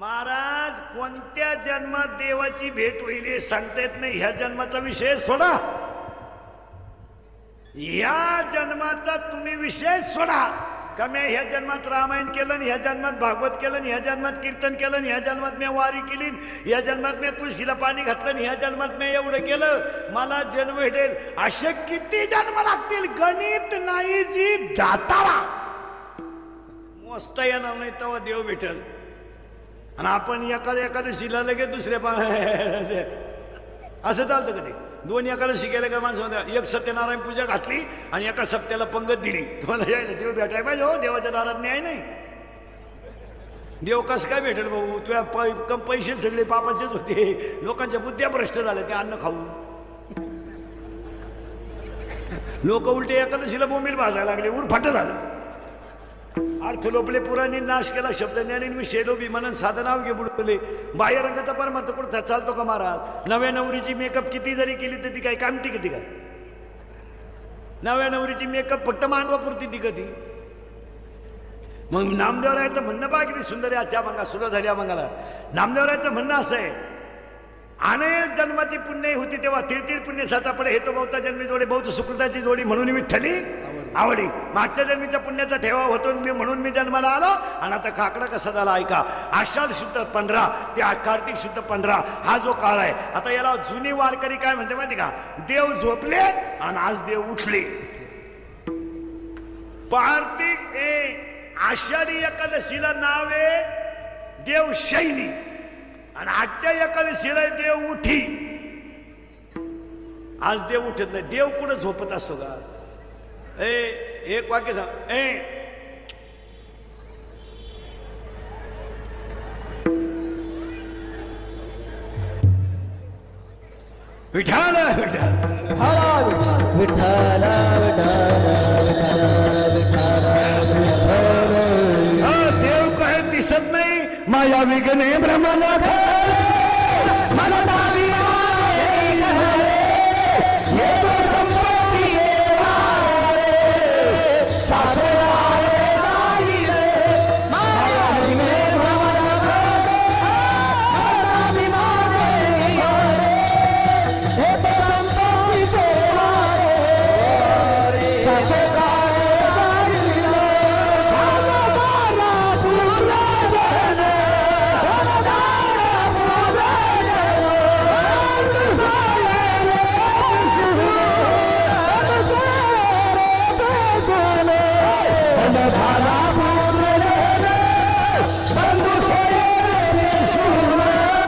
महाराज कोणत्या जन्मात देवाची भेट होईल हे सांगता येत नाही. ह्या जन्माचा विषय सोडा, या जन्माचा तुम्ही विषय सोडा. का मी ह्या जन्मात रामायण केलं, ह्या जन्मात भागवत केलं, ह्या जन्मात कीर्तन केलं, ह्या जन्मात मी वारी केली, ह्या जन्मात मी तुळशीला पाणी घातलं, ह्या जन्मात मी एवढं केलं, मला जन्म भेटेल. असे किती जन्म लागतील? गणित नाही जी दातारा मोजता येणार नाही तेव्हा देव भेटेल. आणि आपण एकादशीला लगेच दुसऱ्या असं चालतं का? ते दोन एकादशी गेले का माणसं एक सत्यनारायण पूजा घातली आणि एका सप्त्याला पंगत दिली. तुम्हाला यायला देव भेटाय पाहिजे हो. देवाच्या दारात न्याय नाही. देव कसं काय भेटेल भाऊ? तुझ्या पैसे सगळे पापाचेच होते. लोकांच्या बुद्ध्या भ्रष्ट झाल्या ते अन्न खाऊन. लोक उलटे एकादशीला बोंबील भाजायला लागले, उरफाट झालं. अर्थ लोपले, पुराणी नाश केला, शब्द ज्ञानी विषेलो विमानन साधनाव घे बुडवले. बाह्य रंगाचा परमार्थ कुठं चालतो का महाराज? नव्या नवरीची मेकअप किती जरी केली तर ती काय काम टिकती का? नव्या नवरीची मेकअप फक्त मांडवापुरती टिकती. मग नामदेवरायाचं म्हणणं पहा किती सुंदर आहे. आजच्या मंगा सुरू झाल्या मंगाला नामदेवरायाचं म्हणणं असं आहे, अनेक जन्माची पुण्य होती तेव्हा तीळ पुण्य साचा पडे हेतो बहुता जन्मी जोडे बहुत सुकृताची जोडी म्हणून विठ्ठली आवडी. मागच्या जन्मीच्या पुण्याचा ठेवा होतो म्हणून मी जन्माला आलो. आणि आता काकडा कसा झाला ऐका. आषाढ शुद्ध 15 ते कार्तिक शुद्ध 15 हा जो काळ आहे. आता याला जुनी वारकरी काय म्हणते माहिती का? देव झोपले आणि आज देव उठले. कार्तिक आषाढी एकादशीला नाव आहे देव शैली आणि आजच्या एकादशीला देव उठी. आज देव उठत नाही. देव कुठं झोपत असतो का? एक वाक्य सांग. विठाला विठाला विठाला देव काय दिसत नाही. माया विघ्ने ब्रह्मला